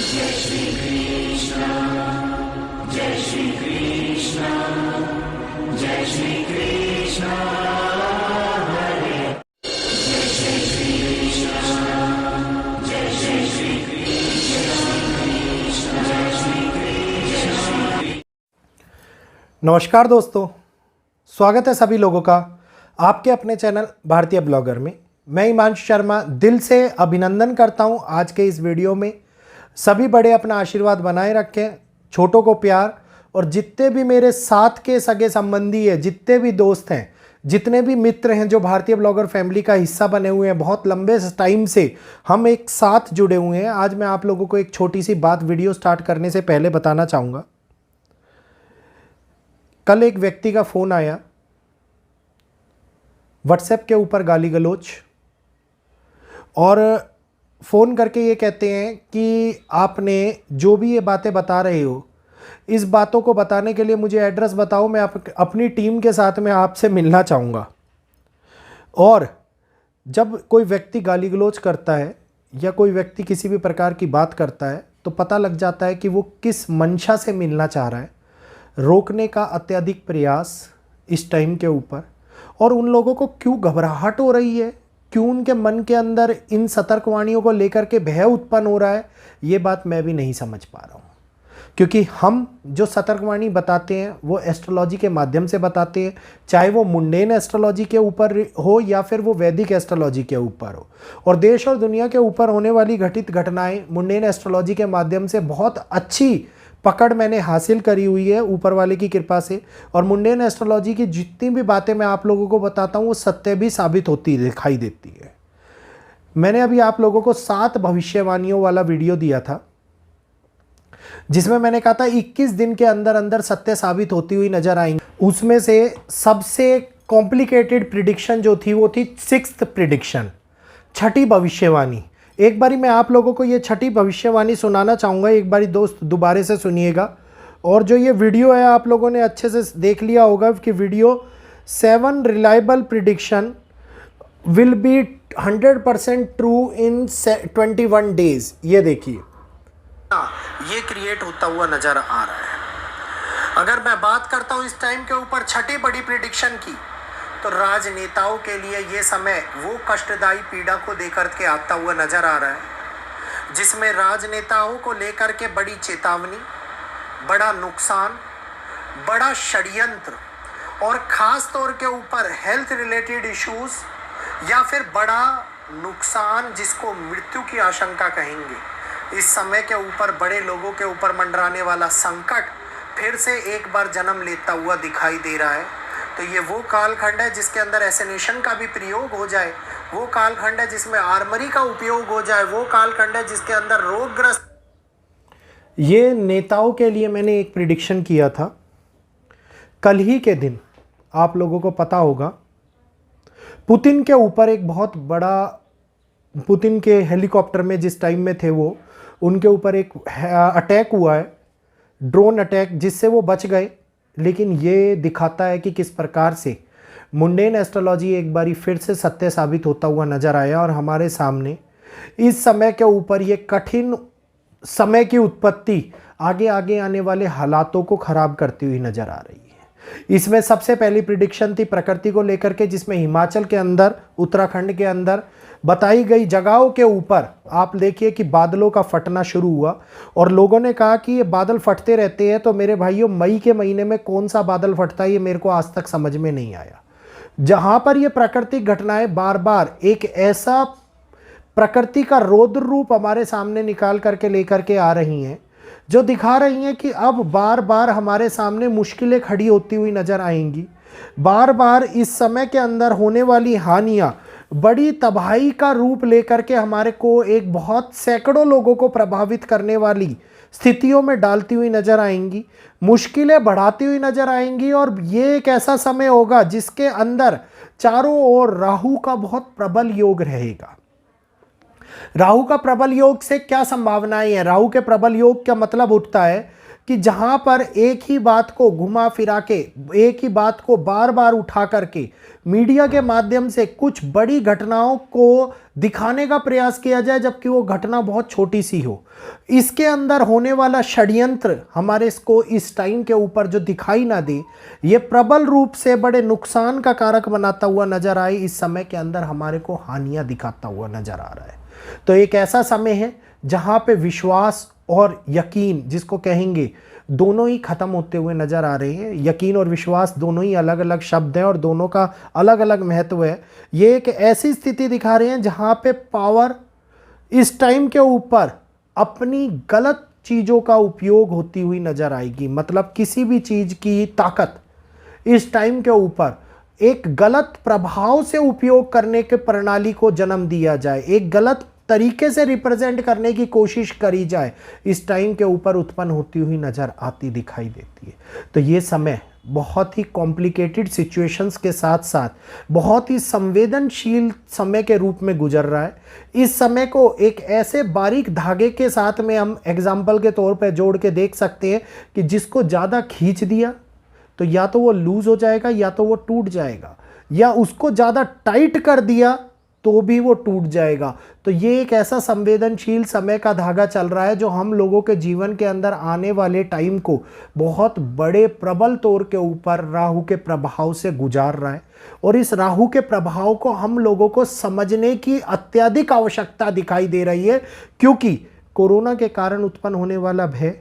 जय श्री कृष्ण, जय श्री कृष्ण, जय श्री कृष्ण हरे, जय श्री कृष्ण, जय श्री कृष्ण, जय श्री कृष्ण। नमस्कार दोस्तों, स्वागत है सभी लोगों का आपके अपने चैनल भारतीय ब्लॉगर में। मैं हिमांशु शर्मा दिल से अभिनंदन करता हूं। आज के इस वीडियो में सभी बड़े अपना आशीर्वाद बनाए रखें, छोटों को प्यार, और जितने भी मेरे साथ के सगे संबंधी हैं, जितने भी दोस्त हैं, जितने भी मित्र हैं जो भारतीय ब्लॉगर फैमिली का हिस्सा बने हुए हैं, बहुत लंबे टाइम से हम एक साथ जुड़े हुए हैं। आज मैं आप लोगों को एक छोटी सी बात वीडियो स्टार्ट करने से पहले बताना चाहूँगा। कल एक व्यक्ति का फ़ोन आया, व्हाट्सएप के ऊपर गाली गलौज, और फ़ोन करके ये कहते हैं कि आपने जो भी ये बातें बता रहे हो, इस बातों को बताने के लिए मुझे एड्रेस बताओ, मैं अपनी टीम के साथ में आपसे मिलना चाहूँगा। और जब कोई व्यक्ति गाली गलौज करता है या कोई व्यक्ति किसी भी प्रकार की बात करता है तो पता लग जाता है कि वो किस मंशा से मिलना चाह रहा है। रोकने का अत्यधिक प्रयास इस टाइम के ऊपर, और उन लोगों को क्यों घबराहट हो रही है, क्यों उनके मन के अंदर इन सतर्कवाणियों को लेकर के भय उत्पन्न हो रहा है, ये बात मैं भी नहीं समझ पा रहा हूँ। क्योंकि हम जो सतर्कवाणी बताते हैं वो एस्ट्रोलॉजी के माध्यम से बताते हैं, चाहे वो मुंडेन एस्ट्रोलॉजी के ऊपर हो या फिर वो वैदिक एस्ट्रोलॉजी के ऊपर हो। और देश और दुनिया के ऊपर होने वाली घटित घटनाएं मुंडेन एस्ट्रोलॉजी के माध्यम से बहुत अच्छी पकड़ मैंने हासिल करी हुई है ऊपर वाले की कृपा से। और मुंडेन एस्ट्रोलॉजी की जितनी भी बातें मैं आप लोगों को बताता हूँ वो सत्य भी साबित होती दिखाई देती है। मैंने अभी आप लोगों को 7 भविष्यवाणियों वाला वीडियो दिया था, जिसमें मैंने कहा था 21 दिन के अंदर अंदर सत्य साबित होती हुई नजर आएंगी। उसमें से सबसे कॉम्प्लिकेटेड प्रिडिक्शन जो थी वो थी 6th प्रिडिक्शन, छठी भविष्यवाणी। एक बारी मैं आप लोगों को ये छठी भविष्यवाणी सुनाना चाहूँगा, एक बारी दोस्त दोबारे से सुनिएगा। और जो ये वीडियो है आप लोगों ने अच्छे से देख लिया होगा कि video 7 reliable prediction will be 100% true in 21 days. ये देखिए, ये क्रिएट होता हुआ नजर आ रहा है। अगर मैं बात करता हूँ इस टाइम के ऊपर छठी बड़ी प्रिडिक्शन की, तो राजनेताओं के लिए ये समय वो कष्टदायी पीड़ा को देकर के आता हुआ नजर आ रहा है, जिसमें राजनेताओं को लेकर के बड़ी चेतावनी, बड़ा नुकसान, बड़ा षड्यंत्र, और खास तौर के ऊपर हेल्थ रिलेटेड इश्यूज या फिर बड़ा नुकसान जिसको मृत्यु की आशंका कहेंगे। इस समय के ऊपर बड़े लोगों के ऊपर मंडराने वाला संकट फिर से एक बार जन्म लेता हुआ दिखाई दे रहा है। तो ये वो कालखंड है जिसके अंदर एसेनेशन का भी प्रयोग हो जाए, वो कालखंड है जिसमें आर्मरी का उपयोग हो जाए, वो कालखंड है जिसके अंदर रोगग्रस्त। ये नेताओं के लिए मैंने एक प्रिडिक्शन किया था कल ही के दिन। आप लोगों को पता होगा पुतिन के ऊपर एक बहुत बड़ा, पुतिन के हेलीकॉप्टर में जिस टाइम में थे वो, उनके ऊपर एक अटैक हुआ है, ड्रोन अटैक, जिससे वो बच गए। लेकिन ये दिखाता है कि किस प्रकार से मुंडेन एस्ट्रोलॉजी एक बारी फिर से सत्य साबित होता हुआ नजर आया, और हमारे सामने इस समय के ऊपर ये कठिन समय की उत्पत्ति आगे आगे आने वाले हालातों को खराब करती हुई नजर आ रही है। इसमें सबसे पहली प्रिडिक्शन थी प्रकृति को लेकर के, जिसमें हिमाचल के अंदर, उत्तराखंड के अंदर बताई गई जगहों के ऊपर आप देखिए कि बादलों का फटना शुरू हुआ। और लोगों ने कहा कि ये बादल फटते रहते हैं, तो मेरे भाइयों मई के महीने में कौन सा बादल फटता है ये मेरे को आज तक समझ में नहीं आया। जहां पर ये प्राकृतिक घटनाएं बार बार एक ऐसा प्रकृति का रौद्र रूप हमारे सामने निकाल करके लेकर के आ रही हैं, जो दिखा रही हैं कि अब बार बार हमारे सामने मुश्किलें खड़ी होती हुई नजर आएंगी। बार बार इस समय के अंदर होने वाली हानियां बड़ी तबाही का रूप लेकर के हमारे को एक बहुत सैकड़ों लोगों को प्रभावित करने वाली स्थितियों में डालती हुई नजर आएंगी, मुश्किलें बढ़ाती हुई नजर आएंगी। और ये एक ऐसा समय होगा जिसके अंदर चारों ओर राहु का बहुत प्रबल योग रहेगा। राहु का प्रबल योग से क्या संभावनाएं हैं? राहु के प्रबल योग का मतलब उठता है कि जहां पर एक ही बात को घुमा फिरा के, एक ही बात को बार बार उठा करके मीडिया के माध्यम से कुछ बड़ी घटनाओं को दिखाने का प्रयास किया जाए, जबकि वो घटना बहुत छोटी सी हो। इसके अंदर होने वाला षड्यंत्र हमारे इसको इस टाइम के ऊपर जो दिखाई ना दे, ये प्रबल रूप से बड़े नुकसान का कारक बनाता हुआ नजर आए, इस समय के अंदर हमारे को हानियां दिखाता हुआ नजर आ रहा है। तो एक ऐसा समय है जहां पे विश्वास और यकीन, जिसको कहेंगे, दोनों ही खत्म होते हुए नजर आ रहे हैं। यकीन और विश्वास दोनों ही अलग अलग शब्द हैं और दोनों का अलग अलग महत्व है। ये एक ऐसी स्थिति दिखा रहे हैं जहां पे पावर इस टाइम के ऊपर अपनी गलत चीज़ों का उपयोग होती हुई नजर आएगी। मतलब किसी भी चीज़ की ताकत इस टाइम के ऊपर एक गलत प्रभाव से उपयोग करने के प्रणाली को जन्म दिया जाए, एक गलत तरीके से रिप्रेजेंट करने की कोशिश करी जाए, इस टाइम के ऊपर उत्पन्न होती हुई नजर आती दिखाई देती है। तो ये समय बहुत ही कॉम्प्लिकेटेड सिचुएशंस के साथ साथ बहुत ही संवेदनशील समय के रूप में गुजर रहा है। इस समय को एक ऐसे बारीक धागे के साथ में हम एग्जाम्पल के तौर पर जोड़ के देख सकते हैं कि जिसको ज़्यादा खींच दिया तो या तो वो लूज हो जाएगा या तो वो टूट जाएगा, या उसको ज़्यादा टाइट कर दिया तो भी वो टूट जाएगा। तो ये एक ऐसा संवेदनशील समय का धागा चल रहा है जो हम लोगों के जीवन के अंदर आने वाले टाइम को बहुत बड़े प्रबल तौर के ऊपर राहु के प्रभाव से गुजार रहा है। और इस राहु के प्रभाव को हम लोगों को समझने की अत्यधिक आवश्यकता दिखाई दे रही है, क्योंकि कोरोना के कारण उत्पन्न होने वाला भय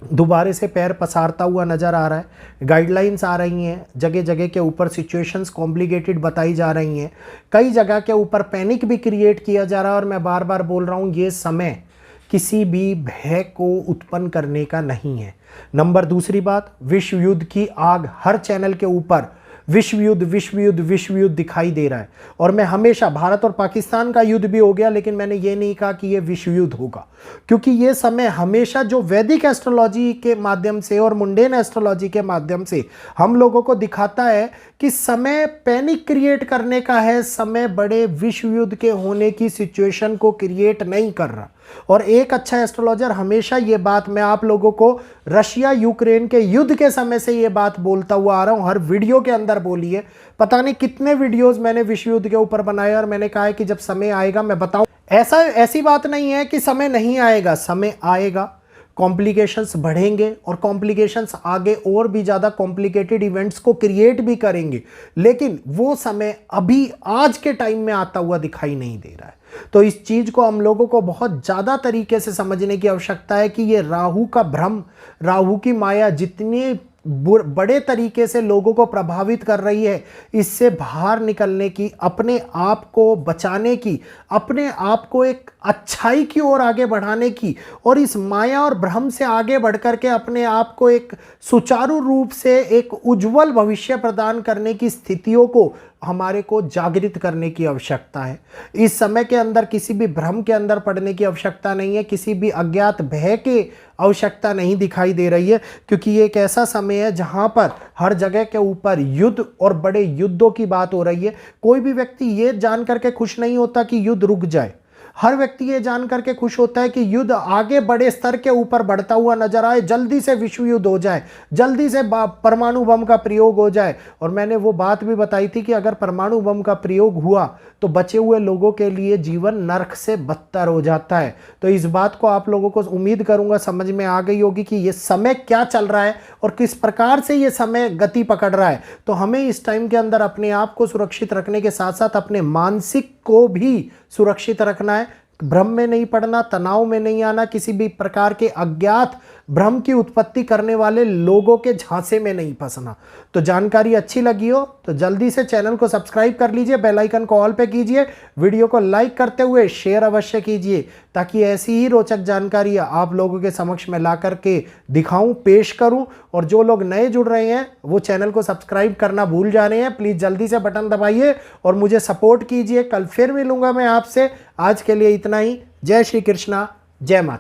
दोबारा से पैर पसारता हुआ नज़र आ रहा है। गाइडलाइंस आ रही हैं, जगह जगह के ऊपर सिचुएशंस कॉम्प्लिकेटेड बताई जा रही हैं, कई जगह के ऊपर पैनिक भी क्रिएट किया जा रहा है। और मैं बार बार बोल रहा हूँ, ये समय किसी भी भय को उत्पन्न करने का नहीं है। नंबर दूसरी बात, विश्व युद्ध की आग हर चैनल के ऊपर विश्व युद्ध विश्व युद्ध विश्व युद्ध दिखाई दे रहा है। और मैं हमेशा, भारत और पाकिस्तान का युद्ध भी हो गया, लेकिन मैंने ये नहीं कहा कि ये विश्व युद्ध होगा, क्योंकि ये समय हमेशा जो वैदिक एस्ट्रोलॉजी के माध्यम से और मुंडेन एस्ट्रोलॉजी के माध्यम से हम लोगों को दिखाता है कि समय पैनिक क्रिएट करने का है, समय बड़े विश्व युद्ध के होने की सिचुएशन को क्रिएट नहीं कर रहा। और एक अच्छा एस्ट्रोलॉजर हमेशा ये बात, मैं आप लोगों को रशिया यूक्रेन के युद्ध के समय से ये बात बोलता हुआ आ रहा हूं, हर वीडियो के अंदर बोली है। पता नहीं कितने वीडियोस मैंने विश्व युद्ध के ऊपर बनाए और मैंने कहा है कि जब समय आएगा मैं बताऊं। ऐसी बात नहीं है कि समय नहीं आएगा, समय आएगा, कॉम्प्लिकेशंस बढ़ेंगे और कॉम्प्लिकेशंस आगे और भी ज़्यादा कॉम्प्लिकेटेड इवेंट्स को क्रिएट भी करेंगे, लेकिन वो समय अभी आज के टाइम में आता हुआ दिखाई नहीं दे रहा है। तो इस चीज़ को हम लोगों को बहुत ज़्यादा तरीके से समझने की आवश्यकता है कि ये राहु का भ्रम, राहु की माया जितनी बड़े तरीके से लोगों को प्रभावित कर रही है, इससे बाहर निकलने की, अपने आप को बचाने की, अपने आप को एक अच्छाई की ओर आगे बढ़ाने की और इस माया और भ्रम से आगे बढ़ करके अपने आप को एक सुचारू रूप से एक उज्जवल भविष्य प्रदान करने की स्थितियों को हमारे को जागृत करने की आवश्यकता है। इस समय के अंदर किसी भी भ्रम के अंदर पड़ने की आवश्यकता नहीं है, किसी भी अज्ञात भय की आवश्यकता नहीं दिखाई दे रही है, क्योंकि ये एक ऐसा समय है जहां पर हर जगह के ऊपर युद्ध और बड़े युद्धों की बात हो रही है। कोई भी व्यक्ति ये जान करके खुश नहीं होता कि युद्ध रुक जाए, हर व्यक्ति ये जान करके खुश होता है कि युद्ध आगे बड़े स्तर के ऊपर बढ़ता हुआ नजर आए, जल्दी से विश्व युद्ध हो जाए, जल्दी से परमाणु बम का प्रयोग हो जाए। और मैंने वो बात भी बताई थी कि अगर परमाणु बम का प्रयोग हुआ तो बचे हुए लोगों के लिए जीवन नरक से बदतर हो जाता है। तो इस बात को आप लोगों को उम्मीद करूंगा समझ में आ गई होगी कि ये समय क्या चल रहा है और किस प्रकार से ये समय गति पकड़ रहा है। तो हमें इस टाइम के अंदर अपने आप को सुरक्षित रखने के साथ साथ अपने मानसिक को भी सुरक्षित रखना है, भ्रम में नहीं पड़ना, तनाव में नहीं आना, किसी भी प्रकार के अज्ञात भ्रम की उत्पत्ति करने वाले लोगों के झांसे में नहीं फंसना। तो जानकारी अच्छी लगी हो तो जल्दी से चैनल को सब्सक्राइब कर लीजिए, बेल आइकन को ऑल पे कीजिए, वीडियो को लाइक करते हुए शेयर अवश्य कीजिए, ताकि ऐसी ही रोचक जानकारी आप लोगों के समक्ष में ला करके दिखाऊं, पेश करूं। और जो लोग नए जुड़ रहे हैं वो चैनल को सब्सक्राइब करना भूल जा रहे हैं, प्लीज़ जल्दी से बटन दबाइए और मुझे सपोर्ट कीजिए। कल फिर मिलूंगा मैं आपसे, आज के लिए इतना ही। जय श्री कृष्णा, जय माता।